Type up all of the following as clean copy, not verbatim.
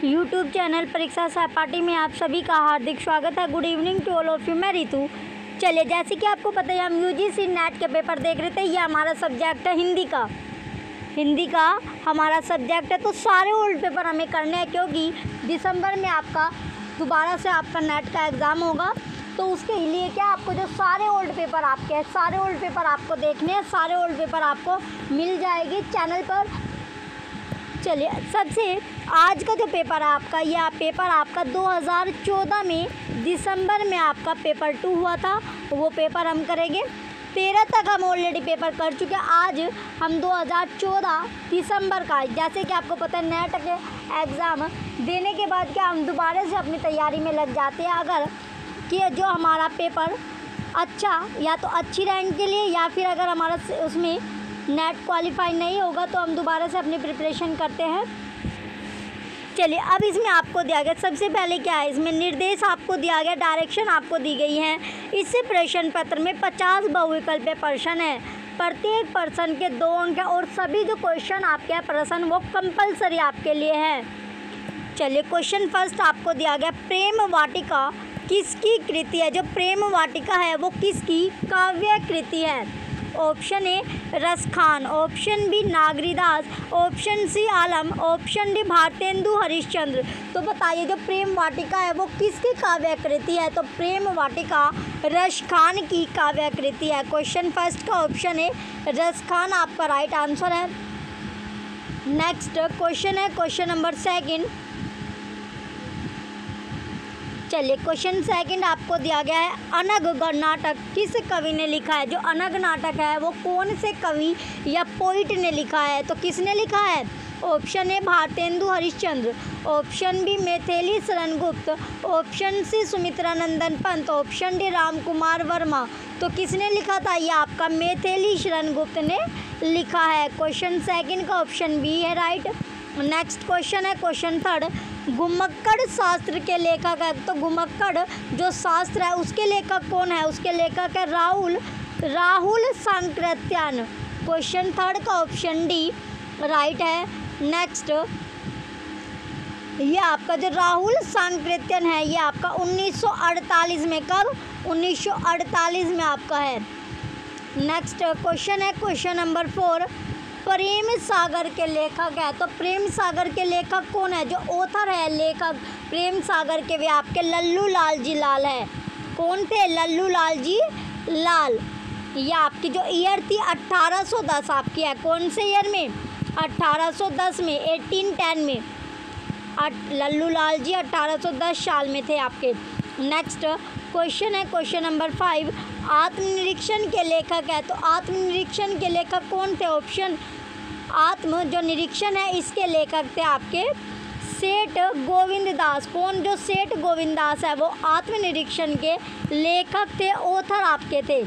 YouTube channel परीक्षा सहपाठी में आप सभी का हार्दिक स्वागत है। Good evening to all of you. मैं रितु। चलिए, जैसे कि आपको पता है हम यूजीसी नेट के पेपर देख रहे थे। ये हमारा सब्जेक्ट है हिंदी का हमारा सब्जेक्ट है। तो सारे ओल्ड पेपर हमें करने हैं, क्योंकि दिसंबर में आपका दोबारा से आपका नेट का एग्ज़ाम होगा। तो उसके लिए क्या आपको जो सारे ओल्ड पेपर आपके हैं, सारे ओल्ड पेपर आपको देखने हैं। सारे ओल्ड पेपर आपको मिल जाएगी चैनल पर। चलिए, सबसे आज का जो पेपर है आपका, यह पेपर आपका 2014 में दिसंबर में आपका पेपर 2 हुआ था। वो पेपर हम करेंगे। 13 तक हम ऑलरेडी पेपर कर चुके हैं। आज हम 2014 दिसंबर का, जैसे कि आपको पता है नेट के एग्ज़ाम देने के बाद क्या हम दोबारा से अपनी तैयारी में लग जाते हैं। अगर कि जो हमारा पेपर अच्छा या तो अच्छी रैंक के लिए, या फिर अगर हमारा उसमें नेट क्वालिफाई नहीं होगा तो हम दोबारा से अपनी प्रिपरेशन करते हैं। चलिए, अब इसमें आपको दिया गया सबसे पहले क्या है, इसमें निर्देश आपको दिया गया, डायरेक्शन आपको दी गई है। इससे प्रश्न पत्र में 50 बहुविकल्पीय प्रश्न है। प्रत्येक प्रश्न के 2 अंक है और सभी जो क्वेश्चन आपके हैं प्रश्न वो कंपलसरी आपके लिए है। चलिए, क्वेश्चन फर्स्ट आपको दिया गया, प्रेम वाटिका किसकी कृति है। जो प्रेम वाटिका है वो किसकी काव्य कृति है। Option A Raskhan, option B Nagaridas, option C Alam, option D Bharatendu Harishchandra. तो बताइए जो प्रेम वाटिका है वो किसकी काव्य कृति है। तो प्रेम वाटिका रसखान की काव्य कृति है। क्वेश्चन फर्स्ट का ऑप्शन ए रसखान आपका राइट आंसर है। नेक्स्ट क्वेश्चन है क्वेश्चन नंबर 2। चलिए, क्वेश्चन 2 आपको दिया गया है, अनग नाटक किस कवि ने लिखा है। जो अनग नाटक है वो कौन से कवि या पोइट ने लिखा है। तो किसने लिखा है। Option A Bharatendu Harishchandra, option B Maithili Sharan Gupt, option C Sumitra Nandan Pant, option D Ram Kumar Verma. तो किसने लिखा था। ये आपका मैथिली शरण गुप्त ने लिखा है। क्वेश्चन 2 का ऑप्शन बी है राइट। नेक्स्ट क्वेश्चन है क्वेश्चन 3, घुमक्कड़ शास्त्र के लेखक है। तो घुमक्कड़ जो शास्त्र है उसके लेखक कौन है। उसके लेखक है राहुल सांकृत्यायन। क्वेश्चन 3 का ऑप्शन डी राइट है। नेक्स्ट, ये आपका जो राहुल सांकृत्यायन है ये आपका 1948 में, कब 1948 में आपका है। नेक्स्ट क्वेश्चन है क्वेश्चन नंबर 4, प्रेम सागर के लेखक है। तो प्रेम सागर के लेखक कौन है। जो ऑथर है लेखक प्रेम सागर के वे आपके लल्लू लाल जी लाल है। कौन थे। लल्लू लाल जी लाल। ये आपकी जो ईयर थी 1810 आपकी है। कौन से ईयर में 1810 में 1810 में लल्लू लाल जी 1810 साल में थे आपके। नेक्स्ट क्वेश्चन है क्वेश्चन नंबर 5, आत्मनिरीक्षण के लेखक है। तो आत्मनिरीक्षण के लेखक कौन थे। ऑप्शन आत्म जो निरीक्षण है इसके लेखक थे आपके सेठ गोविंद दास। कौन। जो सेठ गोविंद दास है वो आत्मनिरीक्षण के लेखक थे, ऑथर आपके थे।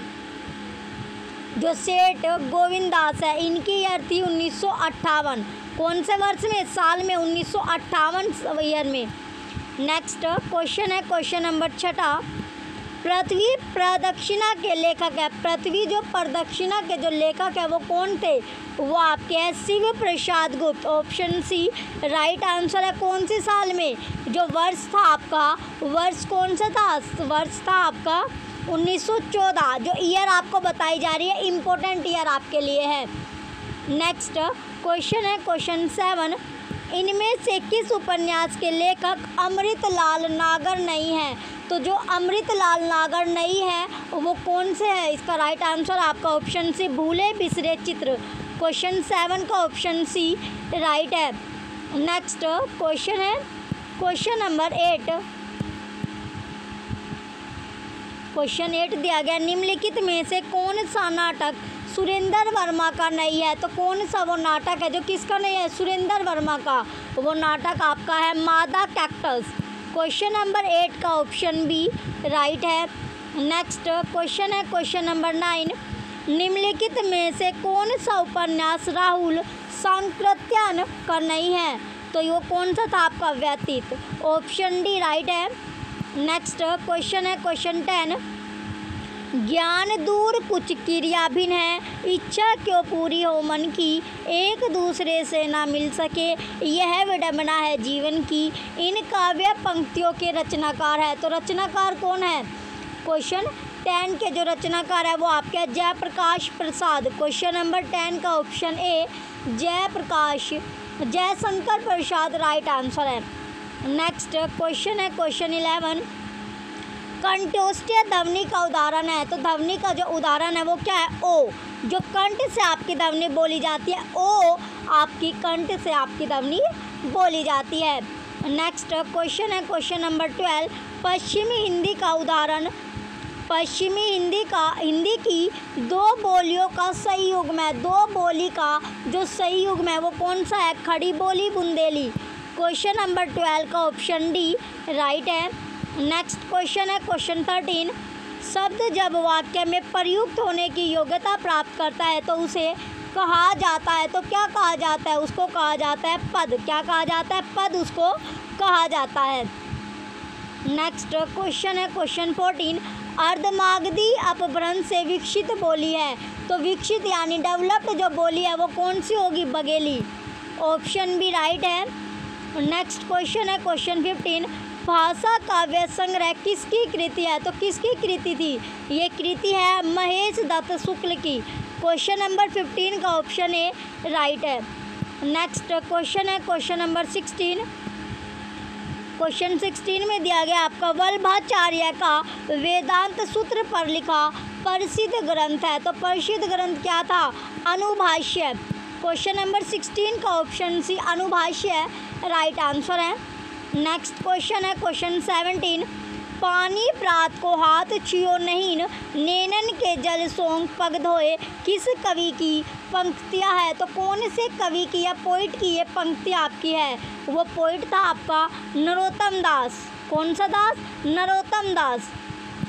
जो सेठ गोविंद दास है इनकी ईयर थी 1958। कौन से वर्ष में। साल में 1958 ईयर में। नेक्स्ट क्वेश्चन है क्वेश्चन नंबर 6, पृथ्वी प्रदक्षिणा के लेखक है। पृथ्वी जो प्रदक्षिणा के जो लेखक है वो कौन थे। वो आपके हैं शिव प्रसाद गुप्त। ऑप्शन सी राइट आंसर है। कौन सी साल में। जो वर्ष था आपका, वर्ष कौन सा था। वर्ष था आपका 1914। जो ईयर आपको बताई जा रही है इम्पोर्टेंट ईयर आपके लिए है। नेक्स्ट क्वेश्चन है क्वेश्चन 7, इनमें से किस उपन्यास के लेखक अमृतलाल नागर नहीं है। तो जो अमृतलाल नागर नहीं है वो कौन से है। इसका राइट आंसर आपका ऑप्शन सी भूले बिसरे चित्र। क्वेश्चन 7 का ऑप्शन सी राइट है। नेक्स्ट क्वेश्चन है क्वेश्चन नंबर 8। क्वेश्चन 8 दिया गया, निम्नलिखित में से कौन सा नाटक सुरेंद्र वर्मा का नहीं है। तो कौन सा वो नाटक है जो किसका नहीं है। सुरेंद्र वर्मा का। वो नाटक आपका है मादा कैक्टस। क्वेश्चन नंबर 8 का ऑप्शन बी राइट है। नेक्स्ट क्वेश्चन है क्वेश्चन नंबर 9, निम्नलिखित में से कौन सा उपन्यास राहुल सांकृत्यायन का नहीं है। तो वो कौन सा था आपका व्यतीत। ऑप्शन डी राइट है। नेक्स्ट क्वेश्चन है क्वेश्चन 10, ज्ञान दूर कुछ क्रिया भिन्न है, इच्छा क्यों पूरी हो मन की, एक दूसरे से ना मिल सके, यह विडंबना है जीवन की। इन काव्य पंक्तियों के रचनाकार है, तो रचनाकार कौन है? क्वेश्चन 10 के जो रचनाकार है वो आपके जयप्रकाश प्रसाद। क्वेश्चन नंबर 10 का option A Jaishankar Prasad right answer है। नेक्स्ट क्वेश्चन है क्वेश्चन 11, कंठोष्ठीय ध्वनि का उदाहरण है, तो ध्वनि का जो उदाहरण है वो क्या है? ओ, जो कंठ से आपकी ध्वनि बोली जाती है, ओ आपकी कंठ से आपकी ध्वनि बोली जाती है। नेक्स्ट क्वेश्चन है क्वेश्चन नंबर 12, पश्चिमी हिंदी का उदाहरण। पश्चिमी हिंदी की दो बोलियों का सही युग्म है, दो बोली का जो सही युग्म है वो कौन सा है? खड़ी बोली, बुंदेली। क्वेश्चन नंबर 12 का ऑप्शन डी राइट है। नेक्स्ट क्वेश्चन है क्वेश्चन 13, शब्द जब वाक्य में प्रयुक्त होने की योग्यता प्राप्त करता है तो उसे कहा जाता है, तो क्या कहा जाता है? उसको कहा जाता है पद। क्या कहा जाता है? पद उसको कहा जाता है। नेक्स्ट क्वेश्चन है क्वेश्चन 14, अर्धमागधी अपभ्रंश से विकसित बोली है, तो विकसित यानी डेवलप्ड जो बोली है वो कौन सी होगी? बघेली। ऑप्शन बी राइट है। नेक्स्ट क्वेश्चन है क्वेश्चन 15, भाषा काव्य संग्रह किसकी कृति है, तो किसकी कृति थी? ये कृति है महेश दत्त शुक्ल की। क्वेश्चन नंबर 15 का ऑप्शन ए राइट है। नेक्स्ट क्वेश्चन है क्वेश्चन नंबर 16, क्वेश्चन 16 में दिया गया आपका वल्लभाचार्य का वेदांत सूत्र पर लिखा प्रसिद्ध ग्रंथ है, तो प्रसिद्ध ग्रंथ क्या था? अनुभाष्य। क्वेश्चन नंबर 16 का option C Anubhashya right answer है। नेक्स्ट क्वेश्चन है क्वेश्चन 17, पानी प्रात को हाथ छियो नहीं, नैनन के जल सोंग पग धोए, किस कवि की पंक्तियाँ है? तो कौन से कवि की या पोइट की ये पंक्तियाँ आपकी है? वो पोइट था आपका नरोत्तम दास। कौन सा दास? नरोत्तम दास।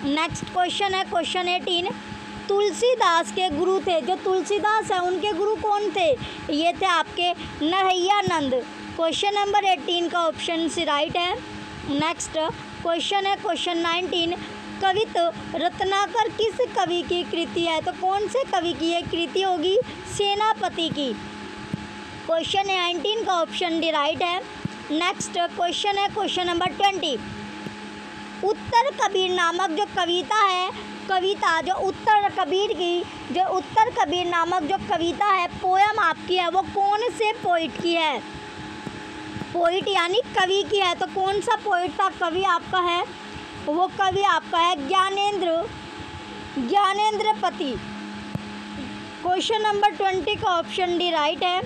नेक्स्ट क्वेश्चन है क्वेश्चन 18, तुलसीदास के गुरु थे, जो तुलसीदास है उनके गुरु कौन थे? ये थे आपके नरहैयानंद। क्वेश्चन नंबर 18 का ऑप्शन सी राइट है। नेक्स्ट क्वेश्चन है क्वेश्चन 19, कवित रत्नाकर किस कवि की कृति है? तो कौन से कवि की ये कृति होगी? सेनापति की। क्वेश्चन 19 का ऑप्शन डी राइट है। नेक्स्ट क्वेश्चन है क्वेश्चन नंबर 20, उत्तर कबीर नामक जो कविता है, कविता जो उत्तर कबीर नामक जो कविता है, पोयम आपकी है, वो कौन से पोइट की है? पोइट यानी कवि की है, तो कौन सा पोइट था? कवि आपका है, वो कवि आपका है ज्ञानेंद्रपति। क्वेश्चन नंबर 20 का ऑप्शन डी राइट है।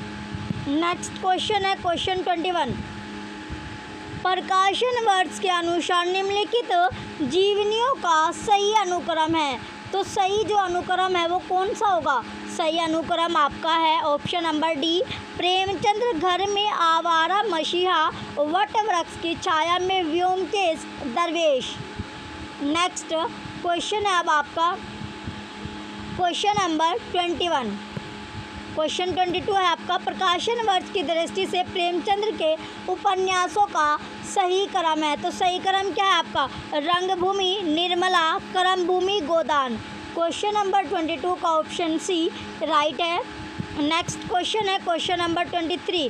नेक्स्ट क्वेश्चन है क्वेश्चन 21, प्रकाशन वर्ष के अनुसार निम्नलिखित जीवनियों का सही अनुक्रम है, तो सही जो अनुक्रम है वो कौन सा होगा? सही अनुक्रम आपका है ऑप्शन नंबर डी, प्रेमचंद्र घर में आवारा मसीहा, वट वृक्ष की छाया में व्योमकेश दरवेश। नेक्स्ट क्वेश्चन है अब आपका क्वेश्चन नंबर 21। क्वेश्चन 22 है आपका, प्रकाशन वर्ष की दृष्टि से प्रेमचंद्र के उपन्यासों का सही क्रम है, तो सही क्रम क्या है आपका? रंगभूमि, निर्मला, करमभूमि, गोदान। क्वेश्चन नंबर 22 का ऑप्शन सी राइट है। नेक्स्ट क्वेश्चन है क्वेश्चन नंबर 23,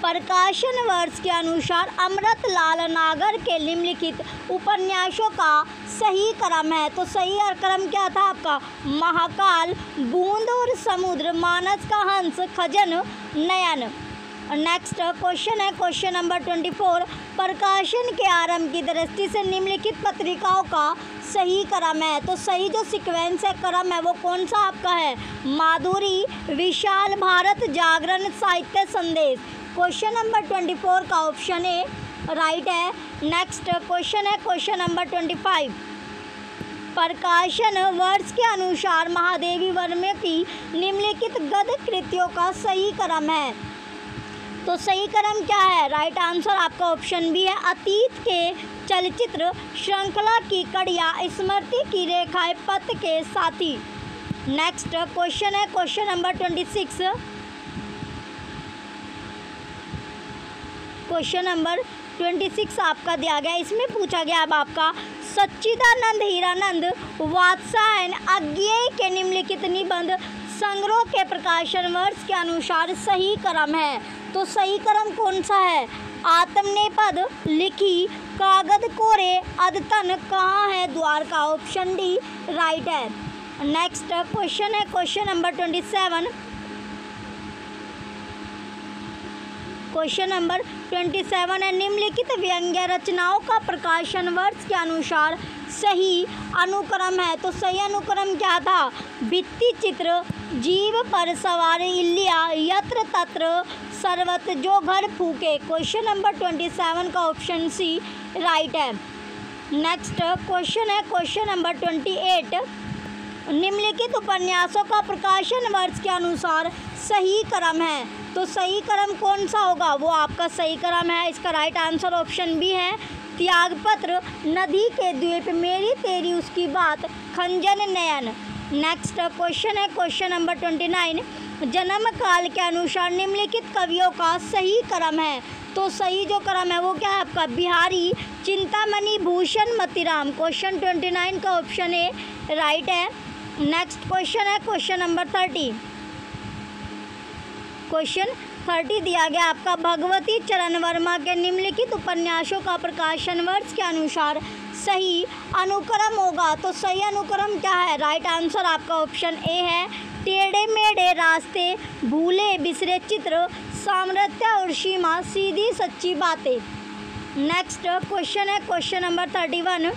प्रकाशन वर्ष के अनुसार अमृतलाल नागर के निम्नलिखित उपन्यासों का सही क्रम है, तो सही क्रम क्या था आपका? महाकाल, बूंद और समुद्र, मानस का हंस, खजन, नयन। नेक्स्ट क्वेश्चन है क्वेश्चन नंबर 24, प्रकाशन के आरंभ की दृष्टि से निम्नलिखित पत्रिकाओं का सही क्रम है, तो सही जो सीक्वेंस है, क्रम है, वो कौन सा आपका है? माधुरी, विशाल भारत, जागरण, साहित्य संदेश। क्वेश्चन नंबर 24 का ऑप्शन ए राइट है। नेक्स्ट क्वेश्चन है क्वेश्चन नंबर 25, प्रकाशन वर्ष के अनुसार महादेवी वर्मा की निम्नलिखित गद्य कृतियों का सही क्रम है, तो सही क्रम क्या है? राइट आंसर आपका ऑप्शन बी है, अतीत के चलचित्र, श्रृंखला की कड़ियाँ, स्मृति की रेखाएं, पथ के साथी। नेक्स्ट क्वेश्चन है क्वेश्चन नंबर 26, क्वेश्चन नंबर 26 आपका दिया गया। इसमें पूछा गया अब आपका सच्चिदानंद हीरानंद वात्सायन अज्ञेय के निम्नलिखित निबंध संग्रह के प्रकाशन वर्ष के अनुसार सही क्रम है। तो सही क्रम कौन सा है? आत्मनेपद लिखी कागद कोरे अद्यतन कहाँ है? द्वारका। ऑप्शन डी राइट है। नेक्स्ट क्वेश्चन है क्वेश्चन नंबर 27। क्वेश्चन नंबर 27 है निम्नलिखित व्यंग्य रचनाओं का प्रकाशन वर्ष के अनुसार सही अनुक्रम है। तो सही अनुक्रम क्या था? भित्ति चित्र, जीव पर सवार इल्लिया, यत्र तत्र सर्वत्र जो घर फूके। क्वेश्चन नंबर 27 का ऑप्शन सी राइट है। नेक्स्ट क्वेश्चन है क्वेश्चन नंबर 28। निम्नलिखित उपन्यासों का प्रकाशन वर्ष के अनुसार सही क्रम है। तो सही क्रम कौन सा होगा? वो आपका सही क्रम है। इसका राइट आंसर ऑप्शन बी है त्यागपत्र, नदी के द्वीप, मेरी तेरी उसकी बात, खंजन नयन। नेक्स्ट क्वेश्चन है क्वेश्चन नंबर 29। जन्म काल के अनुसार निम्नलिखित कवियों का सही क्रम है। तो सही जो क्रम है वो क्या है आपका? बिहारी, चिंतामणि, भूषण, मतीराम। क्वेश्चन 29 का ऑप्शन ए राइट है। नेक्स्ट क्वेश्चन है क्वेश्चन नंबर 30। क्वेश्चन 30 दिया गया आपका भगवती चरण वर्मा के निम्नलिखित उपन्यासों का प्रकाशन वर्ष के अनुसार सही अनुक्रम होगा। तो सही अनुक्रम क्या है? राइट आंसर आपका ऑप्शन ए है टेढ़े मेढ़े रास्ते, भूले बिसरे चित्र, सामर्थ्य और सीमा, सीधी सच्ची बातें। नेक्स्ट क्वेश्चन है क्वेश्चन नंबर 31।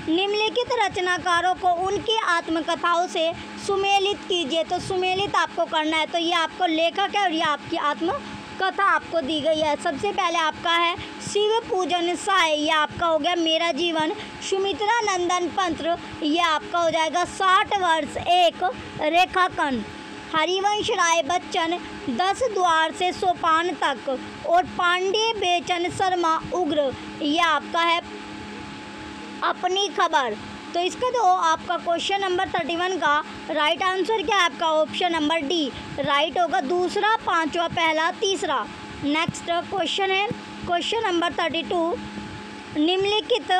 निम्नलिखित रचनाकारों को उनकी आत्मकथाओं से सुमेलित कीजिए। तो सुमेलित आपको करना है। तो ये आपको लेखक है और ये आपकी आत्मकथा आपको दी गई है। सबसे पहले आपका है शिव पूजन साय, ये आपका हो गया मेरा जीवन। सुमित्रा नंदन पंत्र, ये आपका हो जाएगा 60 वर्ष एक रेखांकन। हरिवंश राय बच्चन 10 द्वार से सोपान तक, और पांडे बेचन शर्मा उग्र, ये आपका है अपनी खबर। तो इसका जो आपका क्वेश्चन नंबर 31 का राइट आंसर क्या है आपका? ऑप्शन नंबर डी राइट होगा। दूसरा, पांचवा, पहला, तीसरा। नेक्स्ट क्वेश्चन है क्वेश्चन नंबर 32। निम्नलिखित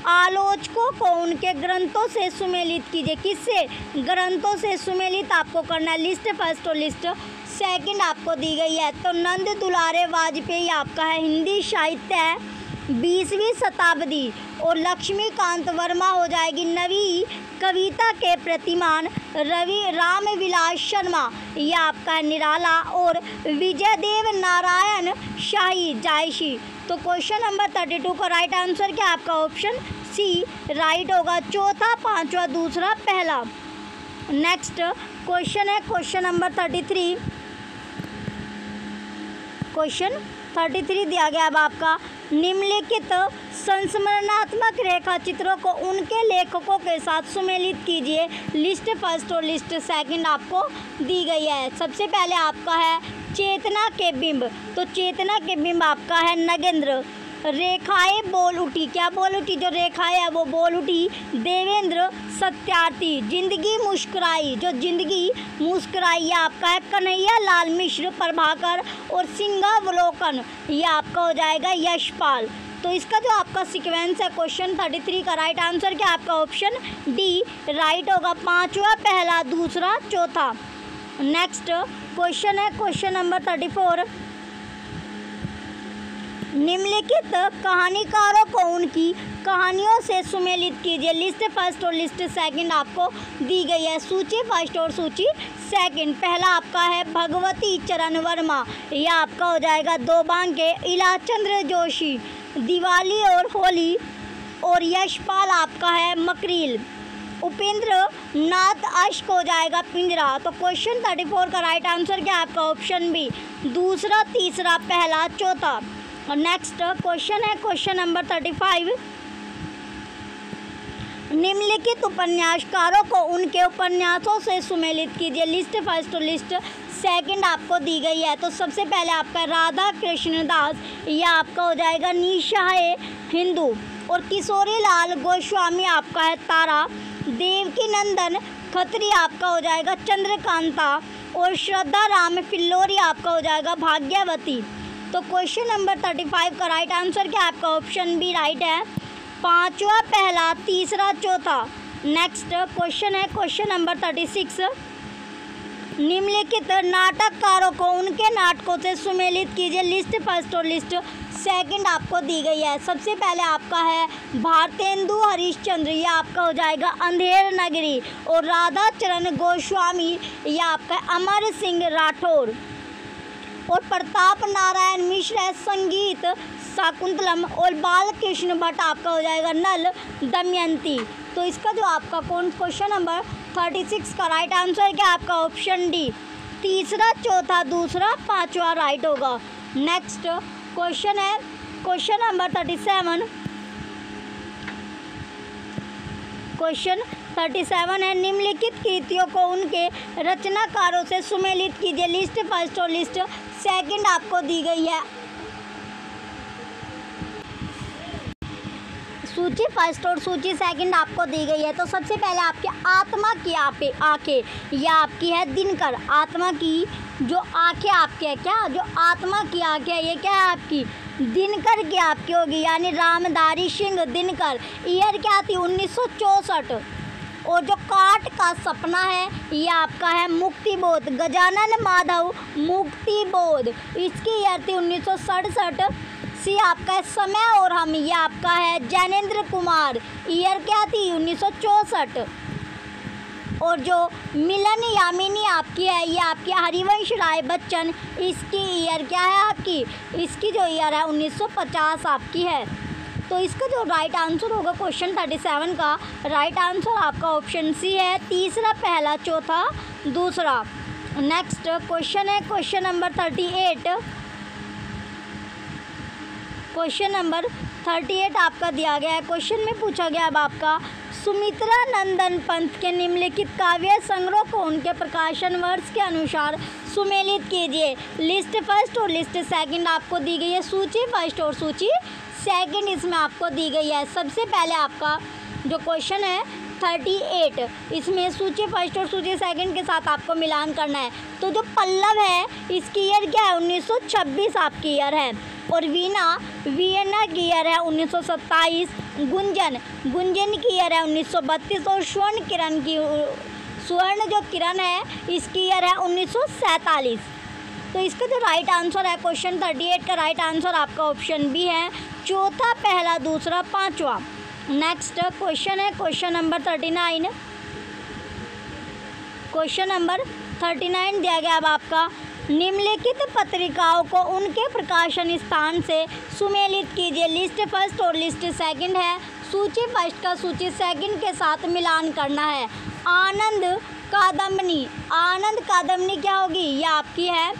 आलोचकों को उनके ग्रंथों से सुमेलित कीजिए। किससे? ग्रंथों से सुमेलित आपको करना है। लिस्ट फर्स्ट और लिस्ट सेकंड आपको दी गई है। तो नंद दुलारे वाजपेयी आपका है हिंदी साहित्य है 20वीं शताब्दी, और लक्ष्मीकांत वर्मा हो जाएगी नवी कविता के प्रतिमान। रवि राम विलास शर्मा, यह आपका है निराला, और विजयदेव नारायण शाही जायसी। तो क्वेश्चन नंबर 32 का राइट आंसर क्या आपका? ऑप्शन सी राइट होगा। चौथा, पांचवा, दूसरा, पहला। नेक्स्ट क्वेश्चन है क्वेश्चन नंबर 33। क्वेश्चन 33 दिया गया अब आपका निम्नलिखित संस्मरणात्मक रेखा चित्रों को उनके लेखकों के साथ सुमेलित कीजिए। लिस्ट फर्स्ट और लिस्ट सेकंड आपको दी गई है। सबसे पहले आपका है चेतना के बिंब। तो चेतना के बिंब आपका है नगेंद्र। रेखाएं बोल उठी, क्या बोल उठी? जो रेखाएं है वो बोल उठी, देवेंद्र सत्यार्थी। जिंदगी मुस्कुराई, जो जिंदगी मुस्कुराई, ये आपका है कन्हैया लाल मिश्र प्रभाकर। और सिंहावलोकन, ये आपका हो जाएगा यशपाल। तो इसका जो आपका सीक्वेंस है क्वेश्चन 33 का राइट आंसर क्या आपका? ऑप्शन डी राइट होगा। पांचवा, पहला, दूसरा, चौथा। नेक्स्ट क्वेश्चन है क्वेश्चन नंबर 34। निम्नलिखित कहानीकारों को उनकी कहानियों से सुमेलित कीजिए। लिस्ट फर्स्ट और लिस्ट सेकंड आपको दी गई है। सूची फर्स्ट और सूची सेकंड। पहला आपका है भगवती चरण वर्मा, यह आपका हो जाएगा दोबांगे। इलाचंद्र जोशी, दिवाली और होली। और यशपाल आपका है मकरील। उपेंद्र नाथ अश्क हो जाएगा पिंजरा। तो क्वेश्चन 34 का राइट आंसर क्या आपका? ऑप्शन बी दूसरा, तीसरा, पहला, चौथा। और नेक्स्ट क्वेश्चन है क्वेश्चन नंबर 35। निम्नलिखित उपन्यासकारों को उनके उपन्यासों से सुमेलित कीजिए। लिस्ट फर्स्ट और लिस्ट सेकंड आपको दी गई है। तो सबसे पहले आपका राधा कृष्ण दास, यह आपका हो जाएगा निशाए हिंदू। और किशोरी लाल गोस्वामी आपका है तारा। देवकी नंदन खत्री आपका हो जाएगा चंद्रकांता। और श्रद्धा राम फिल्लोरी आपका हो जाएगा भाग्यवती। तो क्वेश्चन नंबर 35 का राइट आंसर क्या आपका ऑप्शन बी राइट है, पांचवा, पहला, तीसरा, चौथा। नेक्स्ट क्वेश्चन है क्वेश्चन नंबर 36, निम्नलिखित नाटककारों को उनके नाटकों से सुमेलित कीजिए। लिस्ट फर्स्ट और लिस्ट सेकंड आपको दी गई है। सबसे पहले आपका है भारतेंदु हरिश्चंद्र, यह आपका हो जाएगा अंधेर नगरी, और राधा चरण गोस्वामी, यह आपका अमर सिंह राठौर, और प्रताप नारायण मिश्र है संगीत शाकुंतलम, और बालकृष्ण भट्ट आपका हो जाएगा नल दमयंती। तो इसका जो आपका क्वेश्चन नंबर 36 का राइट आंसर क्या आपका ऑप्शन डी, तीसरा, चौथा, दूसरा, पांचवा राइट होगा। नेक्स्ट क्वेश्चन है क्वेश्चन नंबर 37। क्वेश्चन 37 है, निम्नलिखित कृतियों को उनके रचनाकारों से सुमेलित कीजिए। लिस्ट फर्स्ट और लिस्ट सेकंड आपको दी गई है। सूची फर्स्ट और सूची सेकंड आपको दी गई है। तो सबसे पहले आपके आत्मा की आंखें, यह आपकी है दिनकर। आत्मा की जो आंखें आपके है, क्या जो आत्मा की आंखें है ये क्या है आपकी दिनकर की आपकी होगी, यानी रामधारी सिंह दिनकर। ईयर क्या थी 1964। और जो काट का सपना है ये आपका है मुक्तिबोध, गजानन माधव मुक्तिबोध, इसकी ईयर थी 1967। सी आपका है समय और हम, ये आपका है जैनेंद्र कुमार, ईयर क्या थी 1964। और जो मिलन यामिनी आपकी है ये आपकी हरिवंश राय बच्चन, इसकी ईयर क्या है आपकी, इसकी जो ईयर है 1950 आपकी है। तो इसका जो राइट आंसर होगा क्वेश्चन 37 का राइट आंसर आपका ऑप्शन सी है, तीसरा, पहला, चौथा, दूसरा। नेक्स्ट क्वेश्चन है क्वेश्चन नंबर 38। क्वेश्चन नंबर 38 आपका दिया गया है। क्वेश्चन में पूछा गया अब आपका सुमित्रा नंदन पंत के निम्नलिखित काव्य संग्रह को उनके प्रकाशन वर्ष के अनुसार सुमेलित कीजिए। लिस्ट फर्स्ट और लिस्ट सेकंड आपको दी गई है। सूची फर्स्ट और सूची सेकंड इसमें आपको दी गई है। सबसे पहले आपका जो क्वेश्चन है 38, इसमें सूची फर्स्ट और सूची सेकंड के साथ आपको मिलान करना है। तो जो पल्लव है इसकी ईयर क्या है 1926 आपकी ईयर है, और वीना की ईयर है 1927, गुंजन की ईयर है 1932, और स्वर्ण जो किरण है इसकी ईयर है 1947। तो इसका जो राइट आंसर है क्वेश्चन 38 का राइट आंसर आपका ऑप्शन बी है, चौथा, पहला, दूसरा, पांचवा। नेक्स्ट क्वेश्चन है क्वेश्चन नंबर 39। क्वेश्चन नंबर 39 दिया गया अब आपका निम्नलिखित पत्रिकाओं को उनके प्रकाशन स्थान से सुमेलित कीजिए। लिस्ट फर्स्ट और लिस्ट सेकंड है। सूची फर्स्ट का सूची सेकंड के साथ मिलान करना है। आनंद कादम्बनी क्या होगी, ये आपकी है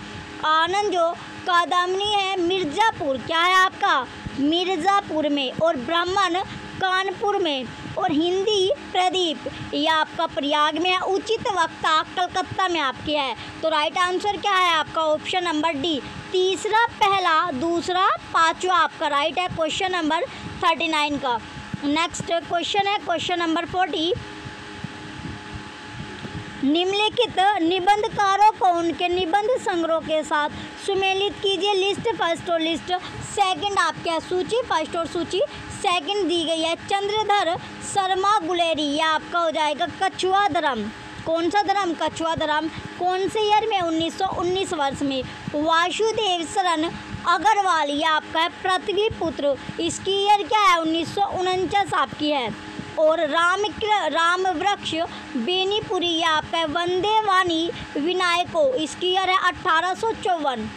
आनंद जो कादम्बनी है मिर्ज़ापुर, क्या है आपका मिर्ज़ापुर में, और ब्राह्मण कानपुर में, और हिंदी प्रदीप ये आपका प्रयाग में है, उचित वक्ता कलकत्ता में आपकी है। तो राइट आंसर क्या है आपका ऑप्शन नंबर डी, तीसरा, पहला, दूसरा, पांचवा आपका राइट है क्वेश्चन नंबर 39 का। नेक्स्ट क्वेश्चन है क्वेश्चन नंबर 40। निम्नलिखित निबंधकारों को उनके निबंध संग्रह के साथ सुमेलित कीजिए। लिस्ट फर्स्ट और लिस्ट सेकंड आपके है। सूची फर्स्ट और सूची सेकंड दी गई है। चंद्रधर शर्मा गुलेरी, यह आपका हो जाएगा कछुआ धर्म। कौन सा धर्म, कछुआ धर्म, कौन से ईयर में 1919 वर्ष में। वासुदेव शरण अग्रवाल, यह आपका है पृथ्वी पुत्र, इसकी ईयर क्या है 1949 आपकी है। और राम वृक्ष बेनीपुरी, यह आपका है वंदे वाणी विनायको, इसकी ईयर है 1854।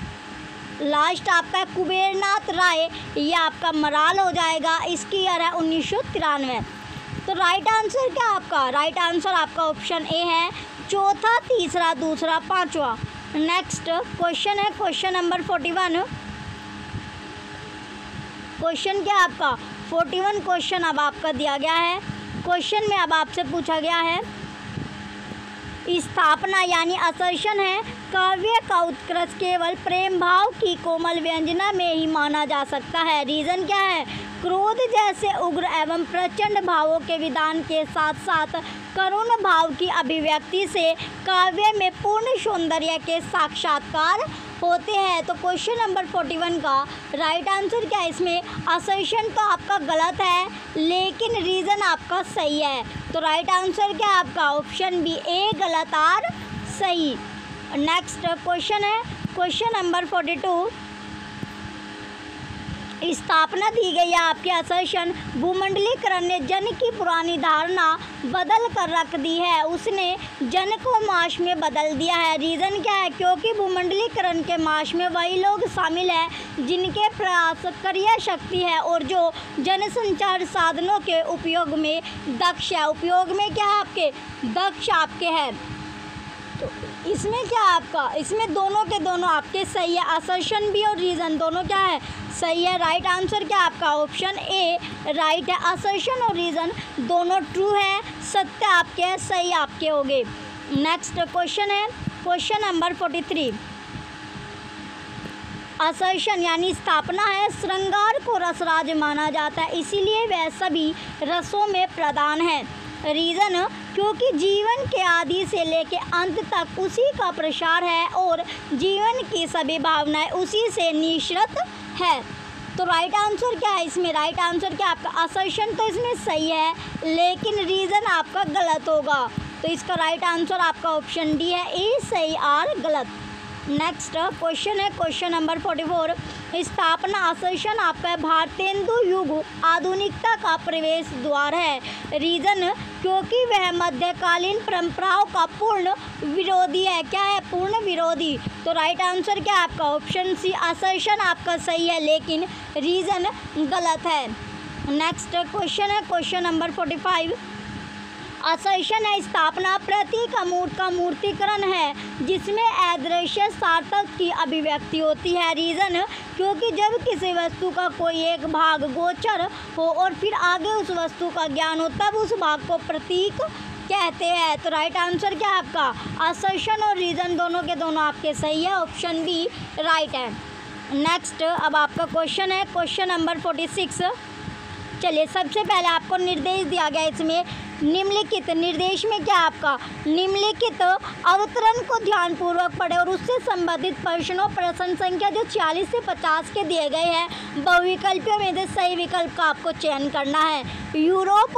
लास्ट आपका है कुबेरनाथ राय, यह आपका मराल हो जाएगा, इसकी ईयर है 1993। तो राइट आंसर क्या आपका, राइट आंसर आपका ऑप्शन ए है, चौथा, तीसरा, दूसरा, पांचवा। नेक्स्ट क्वेश्चन है क्वेश्चन नंबर 41। क्वेश्चन क्या आपका 41 क्वेश्चन अब आपका दिया गया है। क्वेश्चन में अब आपसे पूछा गया है स्थापना यानी असर्शन है, काव्य का उत्कर्ष केवल प्रेम भाव की कोमल व्यंजना में ही माना जा सकता है। रीज़न क्या है, क्रोध जैसे उग्र एवं प्रचंड भावों के विधान के साथ साथ करुण भाव की अभिव्यक्ति से काव्य में पूर्ण सौंदर्य के साक्षात्कार होते हैं। तो क्वेश्चन नंबर 41 का राइट आंसर क्या है इसमें? असर्शन तो आपका गलत है लेकिन रीज़न आपका सही है। तो राइट आंसर क्या है आपका? ऑप्शन बी ए गलत और सही। नेक्स्ट क्वेश्चन है क्वेश्चन नंबर 42। स्थापना दी गई है आपके असर्शन भूमंडलीकरण ने जन की पुरानी धारणा बदल कर रख दी है, उसने जन को माश में बदल दिया है। रीज़न क्या है? क्योंकि भूमंडलीकरण के माश में वही लोग शामिल हैं जिनके प्रयास क्रिया शक्ति है और जो जनसंचार साधनों के उपयोग में दक्ष है। उपयोग में क्या है आपके? दक्ष आपके हैं। तो इसमें क्या है आपका? इसमें दोनों के दोनों आपके सही है। असर्शन भी और रीज़न दोनों क्या है? सही है। राइट आंसर क्या आपका? ऑप्शन ए राइट है। असर्शन और रीज़न दोनों ट्रू है, सत्य आपके हैं, सही आपके होंगे। नेक्स्ट क्वेश्चन है क्वेश्चन नंबर 43। असर्शन यानी स्थापना है श्रृंगार को रसराज माना जाता है, इसीलिए वह सभी रसों में प्रधान है। रीज़न क्योंकि जीवन के आदि से लेके अंत तक उसी का प्रसार है और जीवन की सभी भावनाएं उसी से निश्रित है। तो राइट आंसर क्या है इसमें? राइट आंसर क्या आपका? असर्शन तो इसमें सही है लेकिन रीज़न आपका गलत होगा। तो इसका राइट आंसर आपका ऑप्शन डी है, ए सही और गलत। नेक्स्ट क्वेश्चन है क्वेश्चन नंबर 44। स्थापना असर्शन आपका भारतेंदु युग आधुनिकता का प्रवेश द्वार है। रीज़न क्योंकि वह मध्यकालीन परंपराओं का पूर्ण विरोधी है। क्या है? पूर्ण विरोधी। तो राइट आंसर क्या है आपका? ऑप्शन सी असर्शन आपका सही है लेकिन रीज़न गलत है। नेक्स्ट क्वेश्चन है क्वेश्चन नंबर 45। असर्शन है स्थापना प्रतीक अमूर्त का मूर्तिकरण है जिसमें अदृश्य सार्थक की अभिव्यक्ति होती है। रीज़न क्योंकि जब किसी वस्तु का कोई एक भाग गोचर हो और फिर आगे उस वस्तु का ज्ञान हो तब उस भाग को प्रतीक कहते हैं। तो राइट आंसर क्या है आपका? असर्शन और रीज़न दोनों के दोनों आपके सही है, ऑप्शन बी राइट है। नेक्स्ट अब आपका क्वेश्चन है क्वेश्चन नंबर 46। चलिए सबसे पहले आपको निर्देश दिया गया इसमें निम्नलिखित निर्देश में क्या आपका? निम्नलिखित अवतरण को ध्यानपूर्वक पढ़े और उससे संबंधित प्रश्नों प्रश्न संख्या जो 40 से 50 के दिए गए हैं बहुविकल्पियों में से सही विकल्प का आपको चयन करना है। यूरोप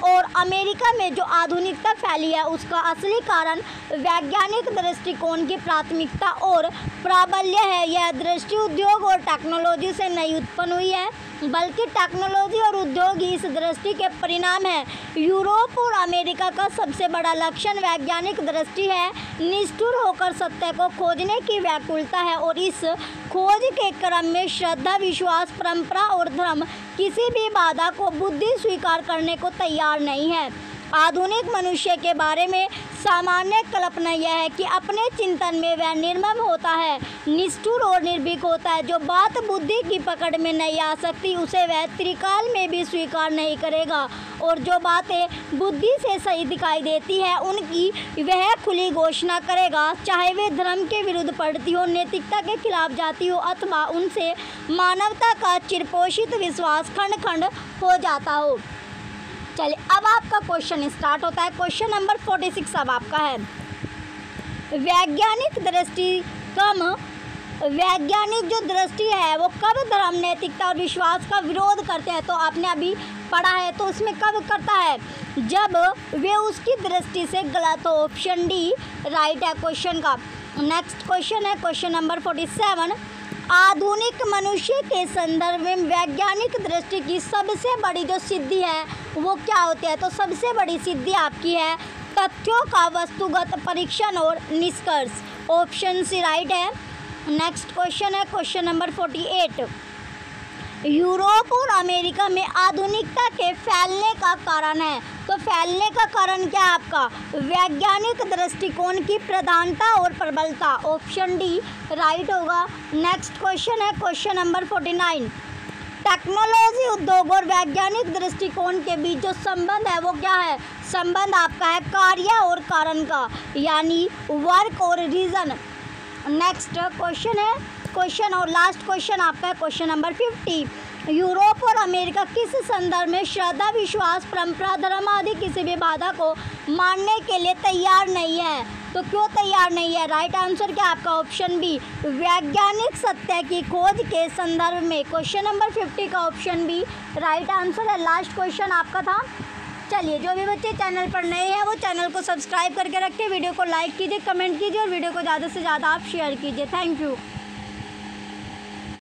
और अमेरिका में जो आधुनिकता फैली है उसका असली कारण वैज्ञानिक दृष्टिकोण की प्राथमिकता और प्राबल्य है। यह दृष्टि उद्योग और टेक्नोलॉजी से नहीं उत्पन्न हुई है बल्कि टेक्नोलॉजी और उद्योग ही इस दृष्टि के परिणाम है। यूरोप और अमेरिका का सबसे बड़ा लक्षण वैज्ञानिक दृष्टि है, निष्ठुर होकर सत्य को खोजने की व्याकुलता है और इस खोज के क्रम में श्रद्धा, विश्वास, परंपरा और धर्म किसी भी बाधा को बुद्धि स्वीकार करने को तैयार नहीं है। आधुनिक मनुष्य के बारे में सामान्य कल्पना यह है कि अपने चिंतन में वह निर्मम होता है, निष्ठुर और निर्भीक होता है। जो बात बुद्धि की पकड़ में नहीं आ सकती उसे वह त्रिकाल में भी स्वीकार नहीं करेगा और जो बातें बुद्धि से सही दिखाई देती है उनकी वह खुली घोषणा करेगा, चाहे वे धर्म के विरुद्ध पड़ती हो, नैतिकता के खिलाफ जाती हो अथवा उनसे मानवता का चिरपोषित विश्वास खंड खंड हो जाता हो। चलिए अब आपका क्वेश्चन स्टार्ट होता है। क्वेश्चन नंबर 46 अब आपका है वैज्ञानिक जो दृष्टि है वो कब धर्म, नैतिकता और विश्वास का विरोध करते हैं? तो आपने अभी पढ़ा है, तो उसमें कब करता है? जब वे उसकी दृष्टि से गलत हो। ऑप्शन डी राइट है क्वेश्चन का। नेक्स्ट क्वेश्चन है क्वेश्चन नंबर 47। आधुनिक मनुष्य के संदर्भ में वैज्ञानिक दृष्टि की सबसे बड़ी जो सिद्धि है वो क्या होती है? तो सबसे बड़ी सिद्धि आपकी है तथ्यों का वस्तुगत परीक्षण और निष्कर्ष। ऑप्शन सी राइट है। नेक्स्ट क्वेश्चन है क्वेश्चन नंबर 48। यूरोप और अमेरिका में आधुनिकता के फैलने का कारण है। तो फैलने का कारण क्या है आपका? वैज्ञानिक दृष्टिकोण की प्रधानता और प्रबलता। ऑप्शन डी राइट होगा। नेक्स्ट क्वेश्चन है क्वेश्चन नंबर 49। टेक्नोलॉजी, उद्योग और वैज्ञानिक दृष्टिकोण के बीच जो संबंध है वो क्या है? संबंध आपका है कार्य और कारण का, यानी वर्क और रीजन। नेक्स्ट क्वेश्चन है क्वेश्चन और लास्ट क्वेश्चन आपका है क्वेश्चन नंबर 50। यूरोप और अमेरिका किस संदर्भ में श्रद्धा, विश्वास, परंपरा, धर्म आदि किसी भी बाधा को मानने के लिए तैयार नहीं है? तो क्यों तैयार नहीं है? राइट आंसर क्या आपका? ऑप्शन बी, वैज्ञानिक सत्य की खोज के संदर्भ में। क्वेश्चन नंबर 50 का ऑप्शन बी राइट आंसर है। लास्ट क्वेश्चन आपका था। चलिए, जो भी बच्चे चैनल पर नए हैं वो चैनल को सब्सक्राइब करके रखें, वीडियो को लाइक कीजिए, कमेंट कीजिए और वीडियो को ज़्यादा से ज़्यादा आप शेयर कीजिए। Thank you.